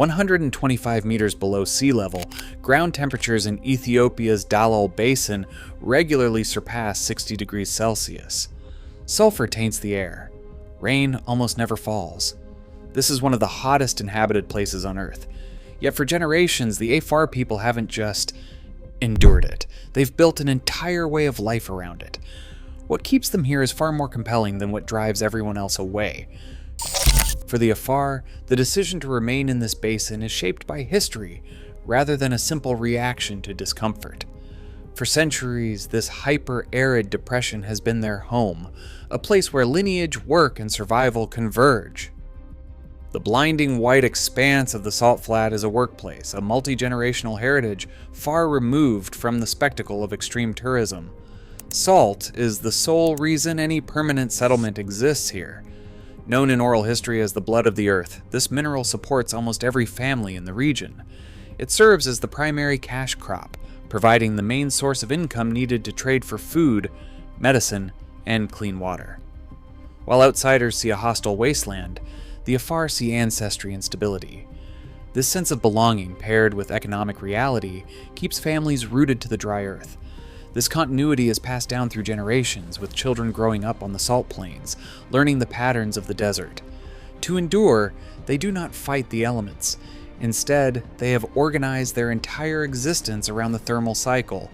125 meters below sea level, ground temperatures in Ethiopia's Dallol basin regularly surpass 60 degrees Celsius. Sulfur taints the air. Rain almost never falls. This is one of the hottest inhabited places on Earth. Yet for generations, the Afar people haven't just endured it. They've built an entire way of life around it. What keeps them here is far more compelling than what drives everyone else away. For the Afar, the decision to remain in this basin is shaped by history rather than a simple reaction to discomfort. For centuries, this hyper-arid depression has been their home, a place where lineage, work, and survival converge. The blinding white expanse of the salt flat is a workplace, a multi-generational heritage far removed from the spectacle of extreme tourism. Salt is the sole reason any permanent settlement exists here. Known in oral history as the blood of the earth, this mineral supports almost every family in the region. It serves as the primary cash crop, providing the main source of income needed to trade for food, medicine, and clean water. While outsiders see a hostile wasteland, the Afar see ancestry and stability. This sense of belonging, paired with economic reality, keeps families rooted to the dry earth. This continuity is passed down through generations, with children growing up on the salt plains, learning the patterns of the desert. To endure, they do not fight the elements. Instead, they have organized their entire existence around the thermal cycle,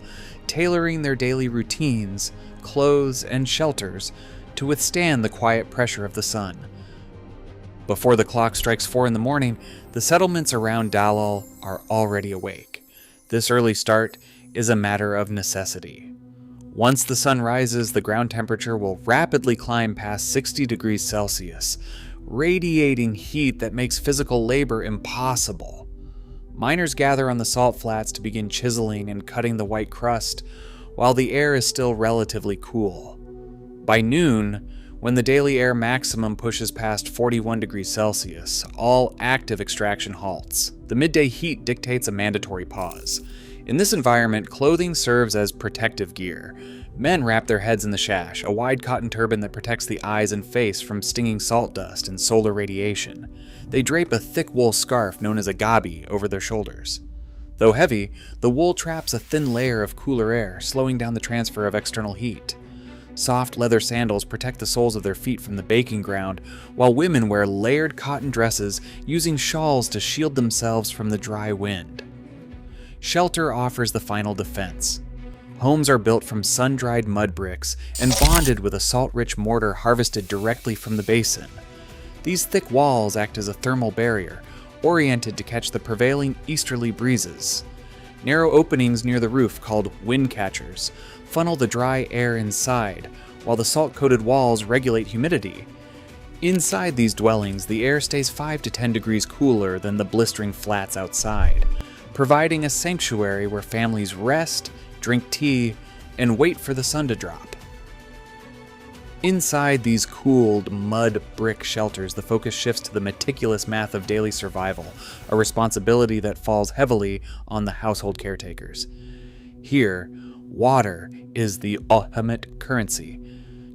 tailoring their daily routines, clothes, and shelters to withstand the quiet pressure of the sun. Before the clock strikes 4 in the morning, the settlements around Dallol are already awake. This early start is a matter of necessity. Once the sun rises, the ground temperature will rapidly climb past 60 degrees Celsius, radiating heat that makes physical labor impossible. Miners gather on the salt flats to begin chiseling and cutting the white crust, while the air is still relatively cool. By noon, when the daily air maximum pushes past 41 degrees Celsius, all active extraction halts. The midday heat dictates a mandatory pause. In this environment, clothing serves as protective gear. Men wrap their heads in the shash, a wide cotton turban that protects the eyes and face from stinging salt dust and solar radiation. They drape a thick wool scarf known as a gabi over their shoulders. Though heavy, the wool traps a thin layer of cooler air, slowing down the transfer of external heat. Soft leather sandals protect the soles of their feet from the baking ground, while women wear layered cotton dresses using shawls to shield themselves from the dry wind. Shelter offers the final defense. Homes are built from sun-dried mud bricks and bonded with a salt-rich mortar harvested directly from the basin. These thick walls act as a thermal barrier, oriented to catch the prevailing easterly breezes. Narrow openings near the roof, called wind catchers, funnel the dry air inside, while the salt-coated walls regulate humidity. Inside these dwellings, the air stays 5 to 10 degrees cooler than the blistering flats outside, providing a sanctuary where families rest, drink tea, and wait for the sun to drop. Inside these cooled, mud brick shelters, the focus shifts to the meticulous math of daily survival, a responsibility that falls heavily on the household caretakers. Here, water is the ultimate currency.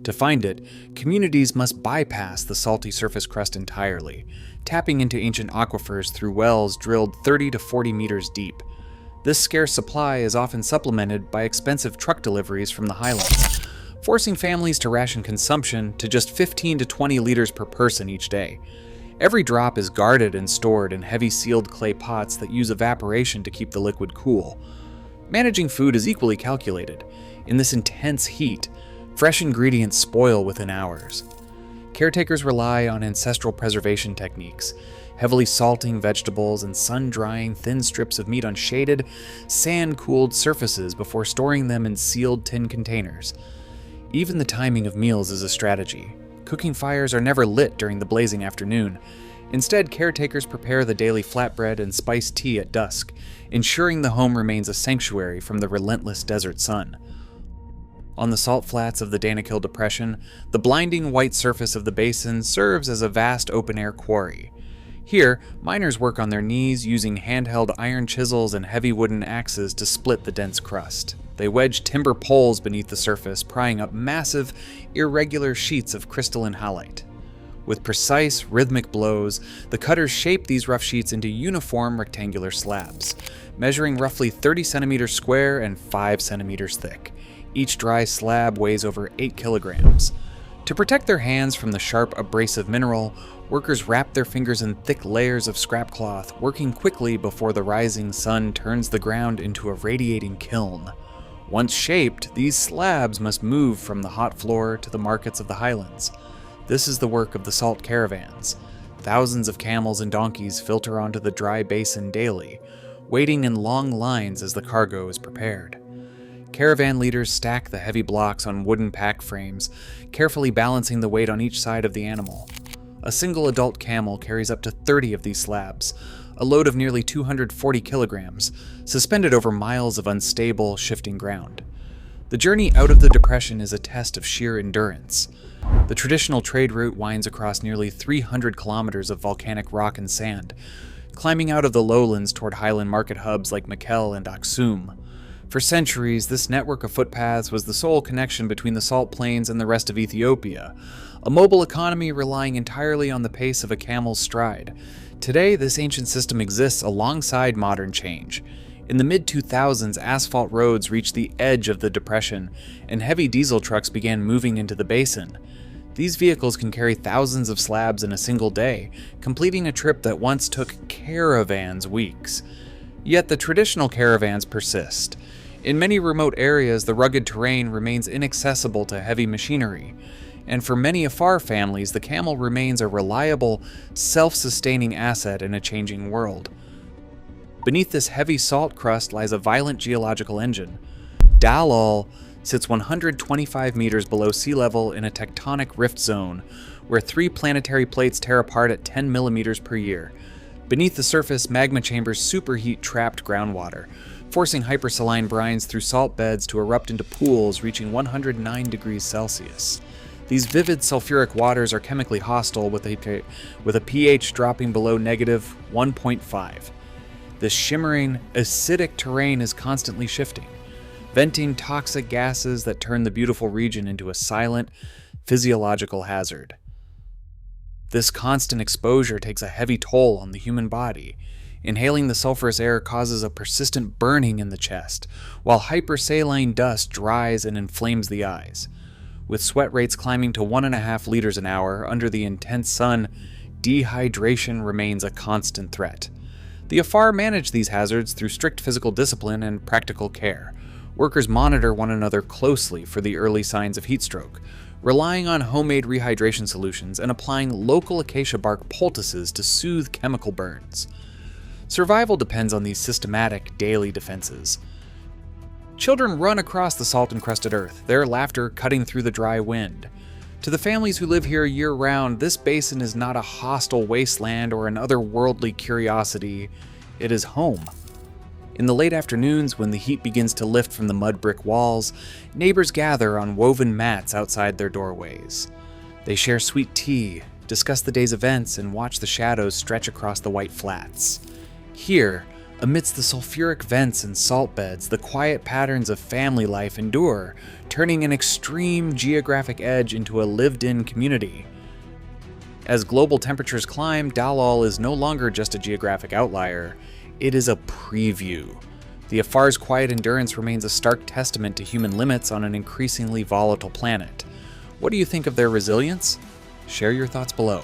To find it, communities must bypass the salty surface crust entirely, tapping into ancient aquifers through wells drilled 30 to 40 meters deep. This scarce supply is often supplemented by expensive truck deliveries from the highlands, forcing families to ration consumption to just 15 to 20 liters per person each day. Every drop is guarded and stored in heavy sealed clay pots that use evaporation to keep the liquid cool. Managing food is equally calculated. In this intense heat, fresh ingredients spoil within hours. Caretakers rely on ancestral preservation techniques, heavily salting vegetables and sun-drying thin strips of meat on shaded, sand-cooled surfaces before storing them in sealed tin containers. Even the timing of meals is a strategy. Cooking fires are never lit during the blazing afternoon. Instead, caretakers prepare the daily flatbread and spiced tea at dusk, ensuring the home remains a sanctuary from the relentless desert sun. On the salt flats of the Danakil Depression, the blinding white surface of the basin serves as a vast open-air quarry. Here, miners work on their knees using handheld iron chisels and heavy wooden axes to split the dense crust. They wedge timber poles beneath the surface, prying up massive, irregular sheets of crystalline halite. With precise, rhythmic blows, the cutters shape these rough sheets into uniform rectangular slabs, measuring roughly 30 centimeters square and 5 centimeters thick. Each dry slab weighs over 8 kilograms. To protect their hands from the sharp, abrasive mineral, workers wrap their fingers in thick layers of scrap cloth, working quickly before the rising sun turns the ground into a radiating kiln. Once shaped, these slabs must move from the hot floor to the markets of the highlands. This is the work of the salt caravans. Thousands of camels and donkeys filter onto the dry basin daily, waiting in long lines as the cargo is prepared. Caravan leaders stack the heavy blocks on wooden pack frames, carefully balancing the weight on each side of the animal. A single adult camel carries up to 30 of these slabs, a load of nearly 240 kilograms, suspended over miles of unstable, shifting ground. The journey out of the depression is a test of sheer endurance. The traditional trade route winds across nearly 300 kilometers of volcanic rock and sand, climbing out of the lowlands toward highland market hubs like Mekelle and Aksum. For centuries, this network of footpaths was the sole connection between the salt plains and the rest of Ethiopia, a mobile economy relying entirely on the pace of a camel's stride. Today, this ancient system exists alongside modern change. In the mid-2000s, asphalt roads reached the edge of the depression, and heavy diesel trucks began moving into the basin. These vehicles can carry thousands of slabs in a single day, completing a trip that once took caravans weeks. Yet the traditional caravans persist. In many remote areas, the rugged terrain remains inaccessible to heavy machinery, and for many Afar families, the camel remains a reliable, self-sustaining asset in a changing world. Beneath this heavy salt crust lies a violent geological engine. Dallol sits 125 meters below sea level in a tectonic rift zone, where 3 planetary plates tear apart at 10 millimeters per year. Beneath the surface, magma chambers superheat trapped groundwater, forcing hypersaline brines through salt beds to erupt into pools reaching 109 degrees Celsius. These vivid sulfuric waters are chemically hostile with a pH dropping below negative 1.5. This shimmering, acidic terrain is constantly shifting, venting toxic gases that turn the beautiful region into a silent, physiological hazard. This constant exposure takes a heavy toll on the human body. Inhaling the sulfurous air causes a persistent burning in the chest, while hypersaline dust dries and inflames the eyes. With sweat rates climbing to 1.5 liters an hour under the intense sun, dehydration remains a constant threat. The Afar manage these hazards through strict physical discipline and practical care. Workers monitor one another closely for the early signs of heat stroke, relying on homemade rehydration solutions and applying local acacia bark poultices to soothe chemical burns. Survival depends on these systematic, daily defenses. Children run across the salt-encrusted earth, their laughter cutting through the dry wind. To the families who live here year-round, this basin is not a hostile wasteland or an otherworldly curiosity. It is home. In the late afternoons, when the heat begins to lift from the mud brick walls, neighbors gather on woven mats outside their doorways. They share sweet tea, discuss the day's events, and watch the shadows stretch across the white flats. Here, amidst the sulfuric vents and salt beds, the quiet patterns of family life endure, turning an extreme geographic edge into a lived-in community. As global temperatures climb, Dallol is no longer just a geographic outlier, it is a preview. The Afar's quiet endurance remains a stark testament to human limits on an increasingly volatile planet. What do you think of their resilience? Share your thoughts below.